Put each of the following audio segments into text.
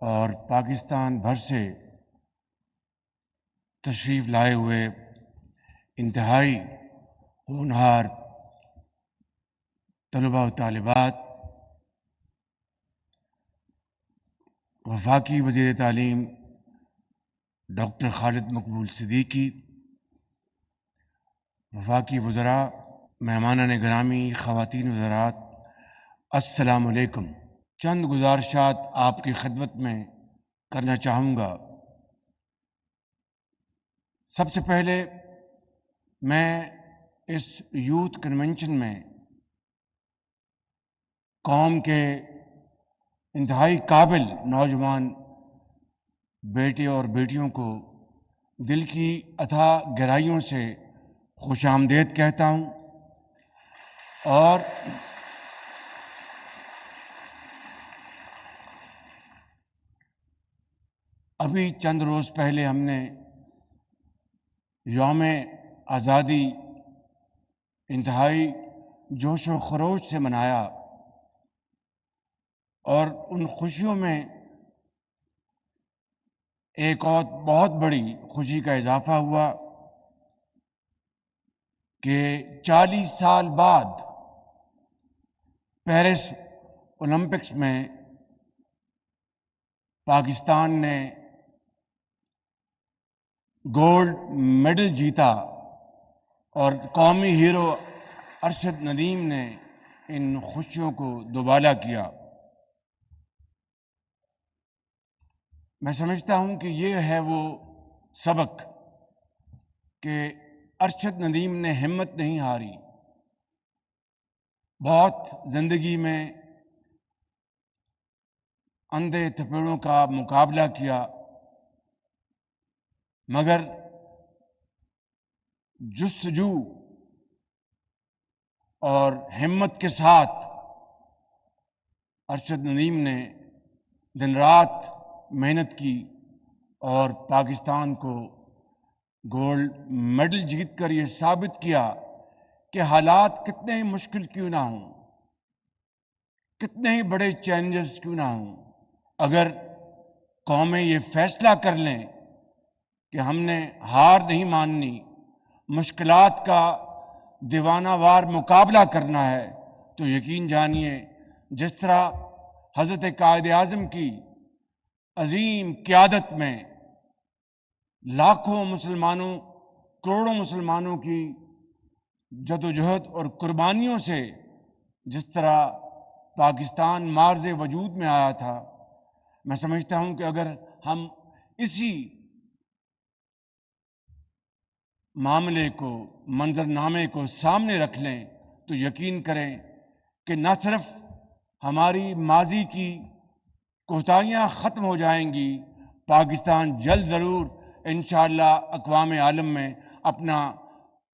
اور پاکستان بھر سے تشریف لائے ہوئے انتہائی ہونہار طلباء و طالبات، وفاقی وزیر تعلیم ڈاکٹر خالد مقبول صدیقی، وفاقی وزراء، مہمانان گرامی، خواتین وزرات، السلام علیکم۔ چند گزارشات آپ کی خدمت میں کرنا چاہوں گا۔ سب سے پہلے میں اس یوتھ کنونشن میں قوم کے انتہائی قابل نوجوان بیٹے اور بیٹیوں کو دل کی اتھا گہرائیوں سے خوش آمدید کہتا ہوں، اور ابھی چند روز پہلے ہم نے یوم آزادی انتہائی جوش و خروش سے منایا، اور ان خوشیوں میں ایک اور بہت بڑی خوشی کا اضافہ ہوا کہ 40 سال بعد پیرس اولمپکس میں پاکستان نے گولڈ میڈل جیتا، اور قومی ہیرو ارشد ندیم نے ان خوشیوں کو دوبالا کیا۔ میں سمجھتا ہوں کہ یہ ہے وہ سبق کہ ارشد ندیم نے ہمت نہیں ہاری۔ بہت زندگی میں اندھے تھپیڑوں کا مقابلہ کیا، مگر جستجو اور ہمت کے ساتھ ارشد ندیم نے دن رات محنت کی اور پاکستان کو گولڈ میڈل جیت کر یہ ثابت کیا کہ حالات کتنے ہی مشکل کیوں نہ ہوں، کتنے ہی بڑے چیلنجز کیوں نہ ہوں، اگر قومیں یہ فیصلہ کر لیں کہ ہم نے ہار نہیں ماننی، مشکلات کا دیوانہ وار مقابلہ کرنا ہے، تو یقین جانیے جس طرح حضرت قائد اعظم کی عظیم قیادت میں لاکھوں مسلمانوں، کروڑوں مسلمانوں کی جدوجہد اور قربانیوں سے جس طرح پاکستان معرض وجود میں آیا تھا، میں سمجھتا ہوں کہ اگر ہم اسی معاملے کو، منظرنامے کو سامنے رکھ لیں تو یقین کریں کہ نہ صرف ہماری ماضی کی کوتاہیاں ختم ہو جائیں گی، پاکستان جلد ضرور انشاءاللہ اقوام عالم میں اپنا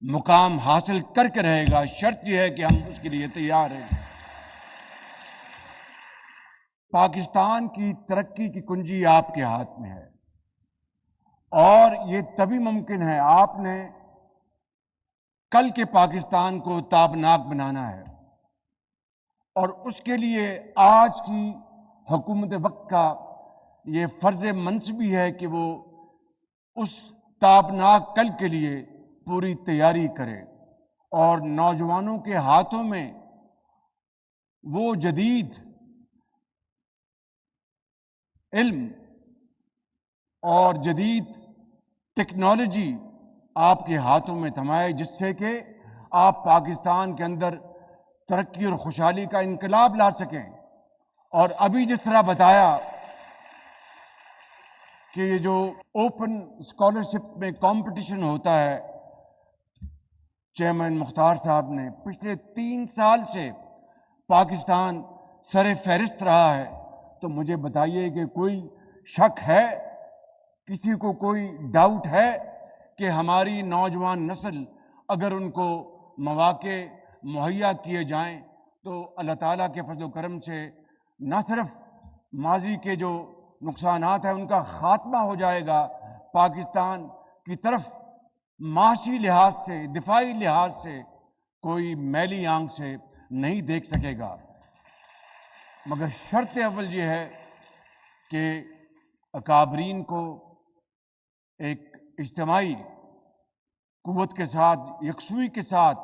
مقام حاصل کر کے رہے گا۔ شرط یہ ہے کہ ہم اس کے لیے تیار ہیں۔ پاکستان کی ترقی کی کنجی آپ کے ہاتھ میں ہے، اور یہ تبھی ممکن ہے، آپ نے کل کے پاکستان کو تابناک بنانا ہے، اور اس کے لیے آج کی حکومت وقت کا یہ فرض منصبی ہے کہ وہ اس تابناک کل کے لیے پوری تیاری کرے، اور نوجوانوں کے ہاتھوں میں وہ جدید علم اور جدید ٹیکنالوجی آپ کے ہاتھوں میں تھمائے، جس سے کہ آپ پاکستان کے اندر ترقی اور خوشحالی کا انقلاب لا سکیں۔ اور ابھی جس طرح بتایا کہ یہ جو اوپن اسکالرشپ میں کمپٹیشن ہوتا ہے، چیئرمین مختار صاحب نے پچھلے 3 سال سے پاکستان سر فہرست رہا ہے، تو مجھے بتائیے کہ کوئی شک ہے، کسی کو کوئی ڈاؤٹ ہے کہ ہماری نوجوان نسل اگر ان کو مواقع مہیا کیے جائیں تو اللہ تعالیٰ کے فضل و کرم سے نہ صرف ماضی کے جو نقصانات ہیں ان کا خاتمہ ہو جائے گا، پاکستان کی طرف معاشی لحاظ سے، دفاعی لحاظ سے کوئی میلی آنکھ سے نہیں دیکھ سکے گا۔ مگر شرط اول یہ ہے کہ اکابرین کو ایک اجتماعی قوت کے ساتھ، یکسوئی کے ساتھ،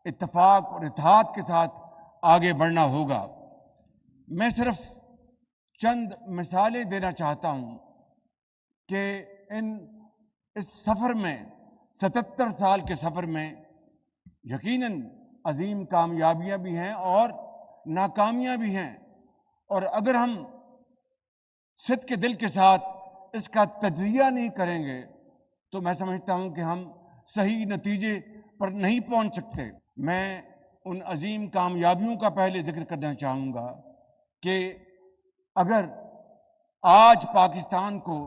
اتفاق اور اتحاد کے ساتھ آگے بڑھنا ہوگا۔ میں صرف چند مثالیں دینا چاہتا ہوں کہ اس سفر میں، 77 سال کے سفر میں یقیناً عظیم کامیابیاں بھی ہیں اور ناکامیاں بھی ہیں، اور اگر ہم صدق کے دل کے ساتھ اس کا تجزیہ نہیں کریں گے تو میں سمجھتا ہوں کہ ہم صحیح نتیجے پر نہیں پہنچ سکتے۔ میں ان عظیم کامیابیوں کا پہلے ذکر کرنا چاہوں گا کہ اگر آج پاکستان کو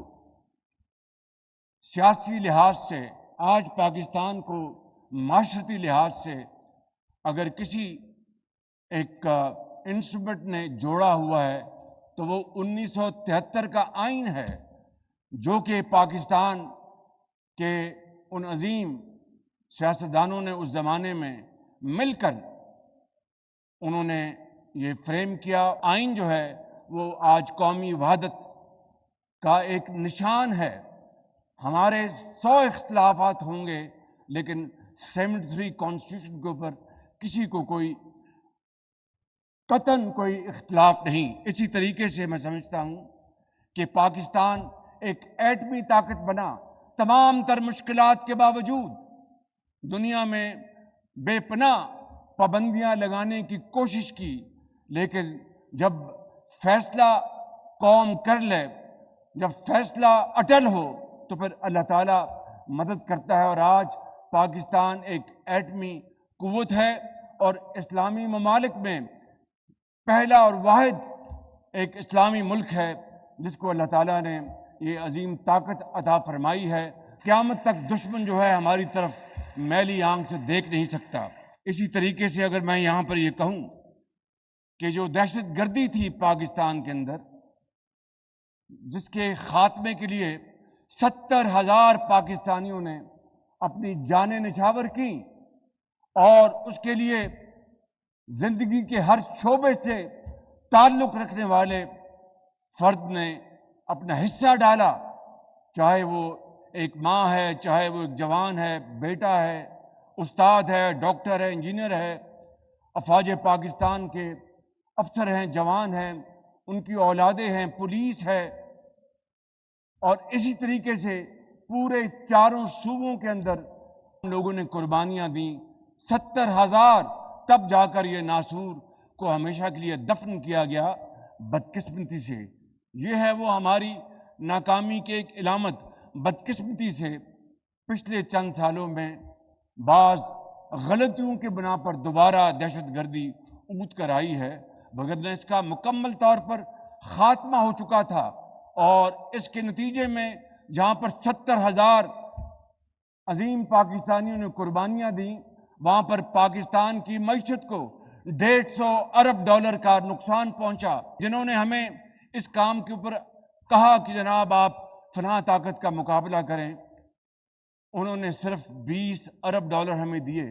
سیاسی لحاظ سے، آج پاکستان کو معاشرتی لحاظ سے اگر کسی ایک انسٹرومنٹ نے جوڑا ہوا ہے تو وہ 1973 کا آئین ہے، جو کہ پاکستان کے ان عظیم سیاستدانوں نے اس زمانے میں مل کر انہوں نے یہ فریم کیا۔ آئین جو ہے وہ آج قومی وحدت کا ایک نشان ہے۔ ہمارے 100 اختلافات ہوں گے لیکن 73 کانسٹیٹیوشن کے اوپر کسی کو کوئی قطعاً کوئی اختلاف نہیں۔ اسی طریقے سے میں سمجھتا ہوں کہ پاکستان ایک ایٹمی طاقت بنا، تمام تر مشکلات کے باوجود دنیا میں بے پناہ پابندیاں لگانے کی کوشش کی، لیکن جب فیصلہ قوم کر لے، جب فیصلہ اٹل ہو تو پھر اللہ تعالیٰ مدد کرتا ہے، اور آج پاکستان ایک ایٹمی قوت ہے اور اسلامی ممالک میں پہلا اور واحد ایک اسلامی ملک ہے جس کو اللہ تعالیٰ نے یہ عظیم طاقت عطا فرمائی ہے۔ قیامت تک دشمن جو ہے ہماری طرف میلی آنکھ سے دیکھ نہیں سکتا۔ اسی طریقے سے اگر میں یہاں پر یہ کہوں کہ جو دہشت گردی تھی پاکستان کے اندر، جس کے خاتمے کے لیے 70,000 پاکستانیوں نے اپنی جانیں نچھاور کی، اور اس کے لیے زندگی کے ہر شعبے سے تعلق رکھنے والے فرد نے اپنا حصہ ڈالا، چاہے وہ ایک ماں ہے، چاہے وہ ایک جوان ہے، بیٹا ہے، استاد ہے، ڈاکٹر ہے، انجینئر ہے، افواج پاکستان کے افسر ہیں، جوان ہیں، ان کی اولادیں ہیں، پولیس ہے، اور اسی طریقے سے پورے چاروں صوبوں کے اندر لوگوں نے قربانیاں دیں۔ 70,000 تب جا کر یہ ناسور کو ہمیشہ کے لیے دفن کیا گیا۔ بدقسمتی سے یہ ہے وہ ہماری ناکامی کی ایک علامت، بدقسمتی سے پچھلے چند سالوں میں بعض غلطیوں کے بنا پر دوبارہ دہشت گردی اونٹ کر آئی ہے، وگرنہ اس کا مکمل طور پر خاتمہ ہو چکا تھا، اور اس کے نتیجے میں جہاں پر 70,000 عظیم پاکستانیوں نے قربانیاں دیں، وہاں پر پاکستان کی معیشت کو $150 ارب کا نقصان پہنچا۔ جنہوں نے ہمیں اس کام کے اوپر کہا کہ جناب آپ فلاں طاقت کا مقابلہ کریں، انہوں نے صرف $20 ارب ہمیں دیے،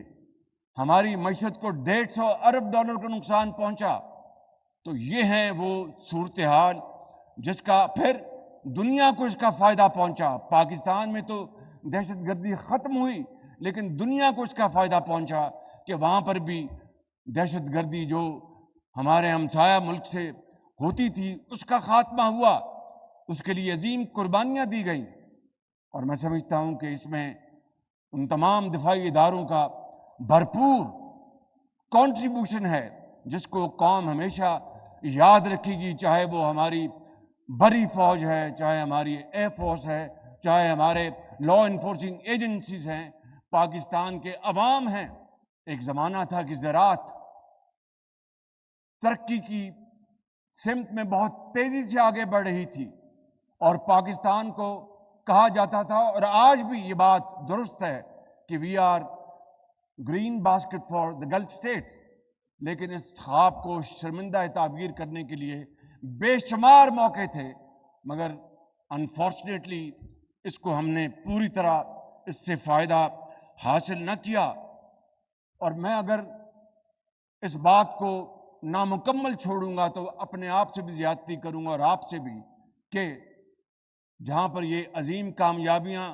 ہماری معیشت کو $150 ارب کا نقصان پہنچا۔ تو یہ ہے وہ صورتحال جس کا پھر دنیا کو اس کا فائدہ پہنچا۔ پاکستان میں تو دہشت گردی ختم ہوئی، لیکن دنیا کو اس کا فائدہ پہنچا کہ وہاں پر بھی دہشت گردی جو ہمارے ہمسایہ ملک سے ہوتی تھی اس کا خاتمہ ہوا، اس کے لیے عظیم قربانیاں دی گئیں۔ اور میں سمجھتا ہوں کہ اس میں ان تمام دفاعی اداروں کا بھرپور کنٹریبیوشن ہے جس کو قوم ہمیشہ یاد رکھے گی، چاہے وہ ہماری بری فوج ہے، چاہے ہماری ایئر فورس ہے، چاہے ہمارے لا انفورسنگ ایجنسیز ہیں، پاکستان کے عوام ہیں۔ ایک زمانہ تھا کہ زراعت ترقی کی سمت میں بہت تیزی سے آگے بڑھ رہی تھی، اور پاکستان کو کہا جاتا تھا، اور آج بھی یہ بات درست ہے کہ we are green basket for the Gulf states, لیکن اس خواب کو شرمندہ تعبیر کرنے کے لیے بے شمار موقع تھے، مگر انفارچونیٹلی اس کو ہم نے پوری طرح اس سے فائدہ حاصل نہ کیا۔ اور میں اگر اس بات کو نامکمل چھوڑوں گا تو اپنے آپ سے بھی زیادتی کروں گا اور آپ سے بھی، کہ جہاں پر یہ عظیم کامیابیاں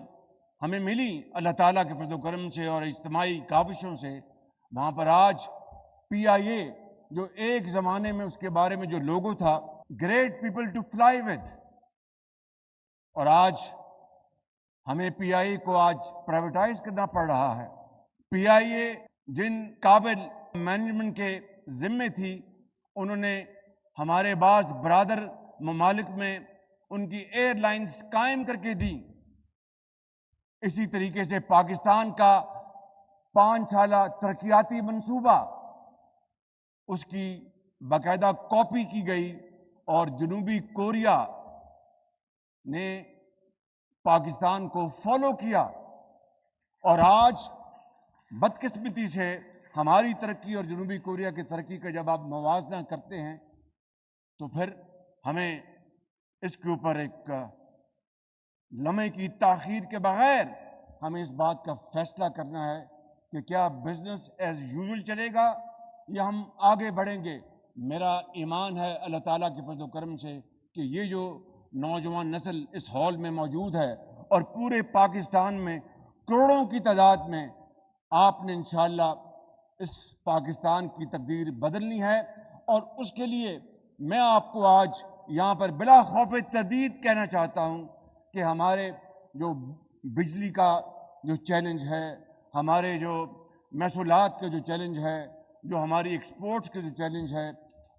ہمیں ملی اللہ تعالیٰ کے فضل و کرم سے اور اجتماعی کاوشوں سے، وہاں پر آج پی آئی اے جو ایک زمانے میں اس کے بارے میں جو لوگو تھا، great people to fly with, اور آج ہمیں پی آئی اے کو آج پرائیویٹائز کرنا پڑ رہا ہے۔ پی آئی اے جن قابل مینجمنٹ کے ذمے تھی، انہوں نے ہمارے بعض برادر ممالک میں ان کی ایئر لائنز قائم کر کے دی۔ اسی طریقے سے پاکستان کا 5 سالہ ترقیاتی منصوبہ، اس کی باقاعدہ کاپی کی گئی اور جنوبی کوریا نے پاکستان کو فالو کیا، اور آج بدقسمتی سے ہماری ترقی اور جنوبی کوریا کی ترقی کا جب آپ موازنہ کرتے ہیں تو پھر ہمیں اس کے اوپر ایک لمحے کی تاخیر کے بغیر ہمیں اس بات کا فیصلہ کرنا ہے کہ کیا بزنس ایز یوزول چلے گا یا ہم آگے بڑھیں گے۔ میرا ایمان ہے اللہ تعالیٰ کے فضل و کرم سے کہ یہ جو نوجوان نسل اس ہال میں موجود ہے اور پورے پاکستان میں کروڑوں کی تعداد میں، آپ نے انشاءاللہ اس پاکستان کی تقدیر بدلنی ہے، اور اس کے لیے میں آپ کو آج یہاں پر بلا خوف تردید کہنا چاہتا ہوں کہ ہمارے جو بجلی کا جو چیلنج ہے، ہمارے جو محصولات کا جو چیلنج ہے، جو ہماری ایکسپورٹس کا جو چیلنج ہے،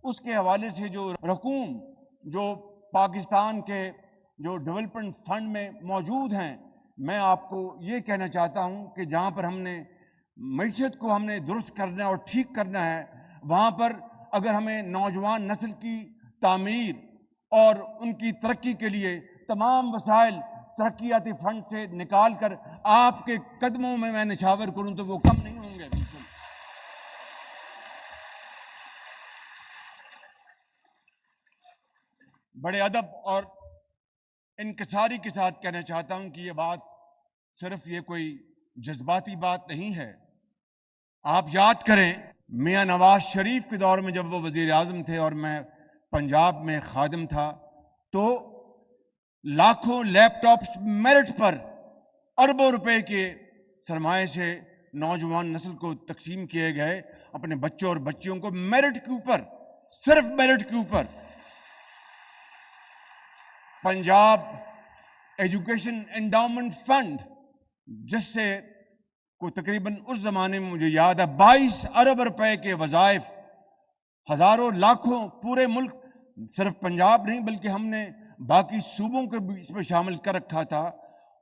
اس کے حوالے سے جو رقوم جو پاکستان کے جو ڈیولپمنٹ فنڈ میں موجود ہیں، میں آپ کو یہ کہنا چاہتا ہوں کہ جہاں پر ہم نے معیشت کو ہم نے درست کرنا ہے اور ٹھیک کرنا ہے، وہاں پر اگر ہمیں نوجوان نسل کی تعمیر اور ان کی ترقی کے لیے تمام وسائل ترقیاتی فنڈ سے نکال کر آپ کے قدموں میں نچھاور کروں تو وہ کم نہیں ہوں گے۔ بالکل بڑے ادب اور انکساری کے ساتھ کہنا چاہتا ہوں کہ یہ بات صرف یہ کوئی جذباتی بات نہیں ہے۔ آپ یاد کریں میاں نواز شریف کے دور میں جب وہ وزیر اعظم تھے اور میں پنجاب میں خادم تھا، تو لاکھوں لیپ ٹاپس میرٹ پر اربوں روپے کے سرمایے سے نوجوان نسل کو تقسیم کیے گئے، اپنے بچوں اور بچیوں کو میرٹ کے اوپر، صرف میرٹ کے اوپر۔ پنجاب ایجوکیشن انڈاؤمنٹ فنڈ، جس سے کو تقریباً اس زمانے میں مجھے یاد ہے 22 ارب روپے کے وظائف، ہزاروں لاکھوں پورے ملک، صرف پنجاب نہیں بلکہ ہم نے باقی صوبوں کو بھی اس میں شامل کر رکھا تھا،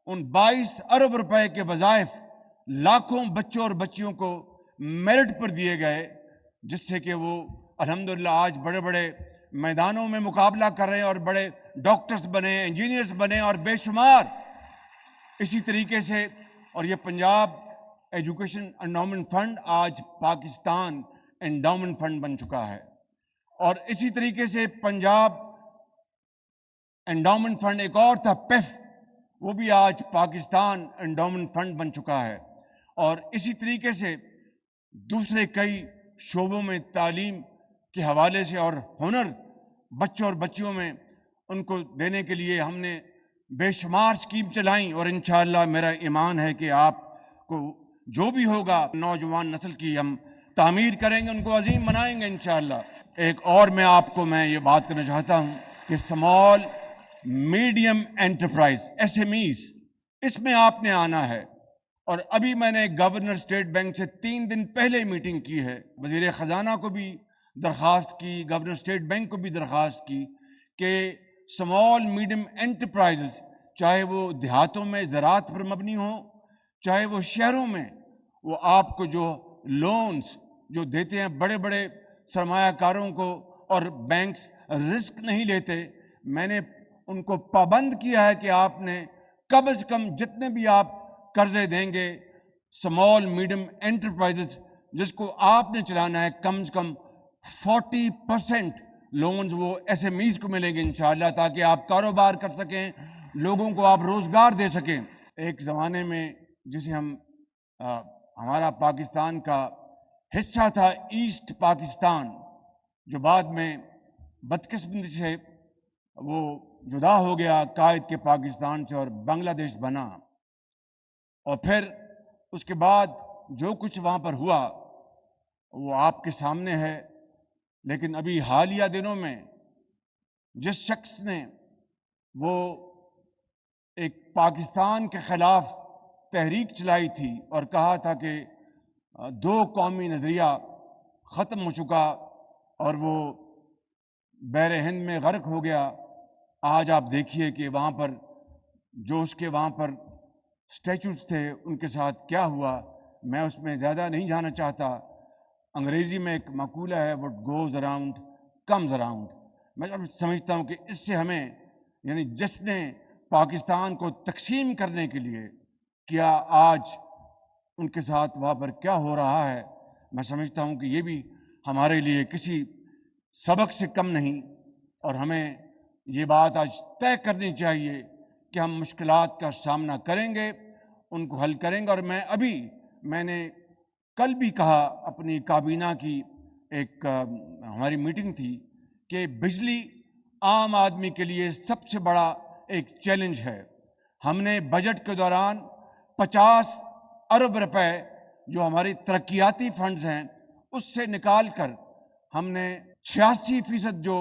ان 22 ارب روپے کے وظائف لاکھوں بچوں اور بچیوں کو میرٹ پر دیے گئے، جس سے کہ وہ الحمدللہ آج بڑے بڑے میدانوں میں مقابلہ کر رہے ہیں اور بڑے ڈاکٹرز بنے، انجینئرز بنے اور بے شمار اسی طریقے سے۔ اور یہ پنجاب ایجوکیشن انڈاؤمنٹ فنڈ آج پاکستان انڈاؤمنٹ فنڈ بن چکا ہے، اور اسی طریقے سے پنجاب انڈاؤمنٹ فنڈ ایک اور تھا پیف، وہ بھی آج پاکستان انڈاؤمنٹ فنڈ بن چکا ہے، اور اسی طریقے سے دوسرے کئی شعبوں میں تعلیم کے حوالے سے اور ہنر بچوں اور بچیوں میں ان کو دینے کے لیے ہم نے بے شمار اسکیم چلائیں، اور انشاءاللہ میرا ایمان ہے کہ آپ کو جو بھی ہوگا نوجوان نسل کی ہم تعمیر کریں گے، ان کو عظیم بنائیں گے انشاءاللہ۔ ایک اور میں آپ کو یہ بات کرنا چاہتا ہوں کہ اسمال میڈیم انٹرپرائز SMEs، اس میں آپ نے آنا ہے، اور ابھی میں نے گورنر اسٹیٹ بینک سے 3 دن پہلے میٹنگ کی ہے، وزیر خزانہ کو بھی درخواست کی، گورنر اسٹیٹ بینک کو بھی درخواست کی کہ اسمال میڈیم انٹرپرائزز، چاہے وہ دیہاتوں میں زراعت پر مبنی ہوں، چاہے وہ شہروں میں، وہ آپ کو جو لونز جو دیتے ہیں بڑے بڑے سرمایہ کاروں کو، اور بینکس رسک نہیں لیتے، میں نے ان کو پابند کیا ہے کہ آپ نے کم از کم جتنے بھی آپ قرضے دیں گے اسمال میڈیم انٹرپرائزز جس کو آپ نے چلانا ہے، کم از کم 40% لونز وہ SMEs کو ملیں گے انشاءاللہ، تاکہ آپ کاروبار کر سکیں، لوگوں کو آپ روزگار دے سکیں۔ ایک زمانے میں جسے ہمارا پاکستان کا حصہ تھا ایسٹ پاکستان، جو بعد میں بدقسمتی سے وہ جدا ہو گیا قائد کے پاکستان سے اور بنگلہ دیش بنا، اور پھر اس کے بعد جو کچھ وہاں پر ہوا وہ آپ کے سامنے ہے۔ لیکن ابھی حالیہ دنوں میں جس شخص نے وہ ایک پاکستان کے خلاف تحریک چلائی تھی اور کہا تھا کہ دو قومی نظریہ ختم ہو چکا اور وہ بحر ہند میں غرق ہو گیا، آج آپ دیکھیے کہ وہاں پر جو اس کے وہاں پر اسٹیچوز تھے ان کے ساتھ کیا ہوا۔ میں اس میں زیادہ نہیں جانا چاہتا۔ انگریزی میں ایک مقولہ ہے what goes around comes around۔ میں سمجھتا ہوں کہ اس سے ہمیں، یعنی جس نے پاکستان کو تقسیم کرنے کے لیے کیا، آج ان کے ساتھ وہاں پر کیا ہو رہا ہے، میں سمجھتا ہوں کہ یہ بھی ہمارے لیے کسی سبق سے کم نہیں، اور ہمیں یہ بات آج طے کرنی چاہیے کہ ہم مشکلات کا سامنا کریں گے، ان کو حل کریں گے۔ اور میں نے کل بھی کہا اپنی کابینہ کی ایک ہماری میٹنگ تھی کہ بجلی عام آدمی کے لیے سب سے بڑا ایک چیلنج ہے۔ ہم نے بجٹ کے دوران 50 ارب روپے جو ہماری ترقیاتی فنڈز ہیں اس سے نکال کر ہم نے 86% جو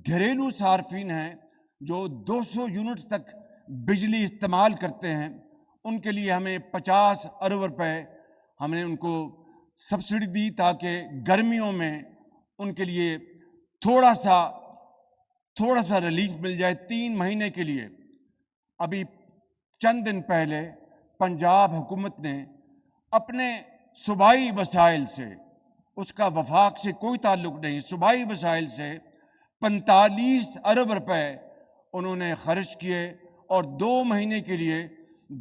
گھریلو صارفین ہیں جو 200 یونٹس تک بجلی استعمال کرتے ہیں ان کے لیے ہمیں 50 ارب روپے ہم نے ان کو سبسڈی دی تاکہ گرمیوں میں ان کے لیے تھوڑا سا ریلیف مل جائے 3 مہینے کے لیے۔ ابھی چند دن پہلے پنجاب حکومت نے اپنے صوبائی وسائل سے، اس کا وفاق سے کوئی تعلق نہیں، صوبائی وسائل سے 45 ارب روپے انہوں نے خرچ کیے اور 2 مہینے کے لیے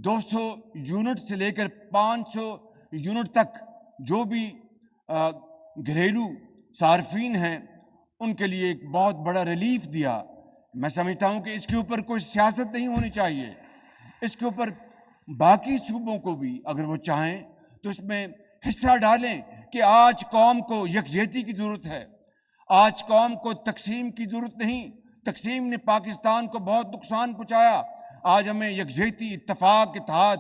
200 یونٹ سے لے کر 500 یونٹ تک جو بھی گھریلو صارفین ہیں ان کے لیے ایک بہت بڑا ریلیف دیا۔ میں سمجھتا ہوں کہ اس کے اوپر کوئی سیاست نہیں ہونی چاہیے، اس کے اوپر باقی صوبوں کو بھی اگر وہ چاہیں تو اس میں حصہ ڈالیں کہ آج قوم کو یکجہتی کی ضرورت ہے، آج قوم کو تقسیم کی ضرورت نہیں۔ تقسیم نے پاکستان کو بہت نقصان پہنچایا، آج ہمیں یکجہتی، اتفاق، اتحاد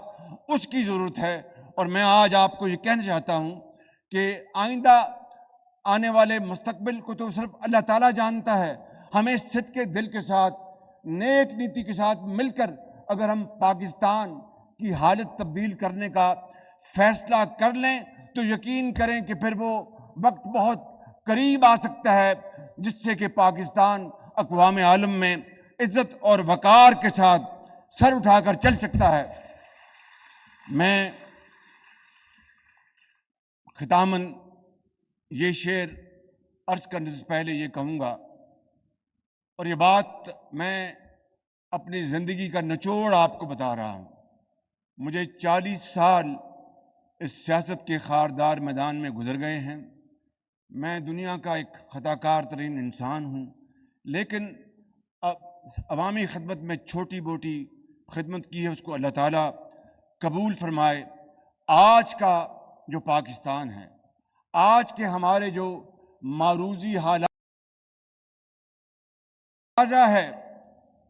اس کی ضرورت ہے۔ اور میں آج آپ کو یہ کہنا چاہتا ہوں کہ آئندہ آنے والے مستقبل کو تو صرف اللہ تعالیٰ جانتا ہے، ہمیں صدق کے دل کے ساتھ، نیک نیتی کے ساتھ مل کر اگر ہم پاکستان کی حالت تبدیل کرنے کا فیصلہ کر لیں تو یقین کریں کہ پھر وہ وقت بہت قریب آ سکتا ہے جس سے کہ پاکستان اقوام عالم میں عزت اور وقار کے ساتھ سر اٹھا کر چل سکتا ہے۔ میں ختاماً یہ شعر عرض کرنے سے پہلے یہ کہوں گا، اور یہ بات میں اپنی زندگی کا نچوڑ آپ کو بتا رہا ہوں۔ مجھے 40 سال اس سیاست کے خاردار میدان میں گزر گئے ہیں، میں دنیا کا ایک خطا کار ترین انسان ہوں، لیکن عوامی خدمت میں چھوٹی موٹی خدمت کی ہے، اس کو اللہ تعالیٰ قبول فرمائے۔ آج کا جو پاکستان ہے، آج کے ہمارے جو معروضی حالات ہے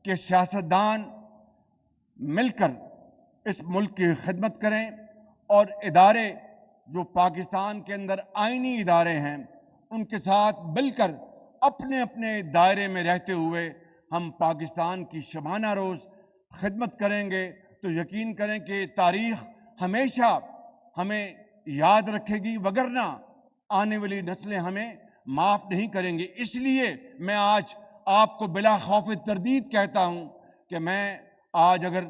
کہ سیاستدان مل کر اس ملک کی خدمت کریں، اور ادارے جو پاکستان کے اندر آئینی ادارے ہیں ان کے ساتھ مل کر اپنے اپنے دائرے میں رہتے ہوئے ہم پاکستان کی شبانہ روز خدمت کریں گے تو یقین کریں کہ تاریخ ہمیشہ ہمیں یاد رکھے گی، وگرنہ آنے والی نسلیں ہمیں معاف نہیں کریں گے۔ اس لیے میں آج آپ کو بلا خوف تردید کہتا ہوں کہ میں آج اگر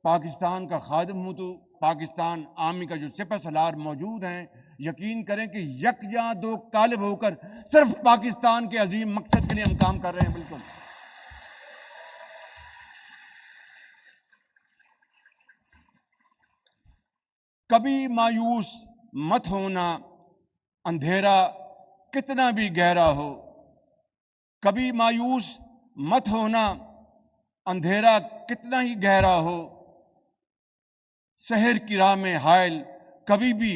پاکستان کا خادم ہوں تو پاکستان آرمی کا جو سپہ سالار موجود ہیں، یقین کریں کہ یکجاں دو قالب ہو کر صرف پاکستان کے عظیم مقصد کے لیے ہم کام کر رہے ہیں۔ بالکل کبھی مایوس مت ہونا، اندھیرا کتنا بھی گہرا ہو۔ کبھی مایوس مت ہونا، اندھیرا کتنا ہی گہرا ہو۔ سحر کی راہ میں حائل کبھی بھی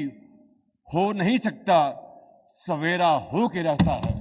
ہو نہیں سکتا، سویرا ہو کے رہتا ہے۔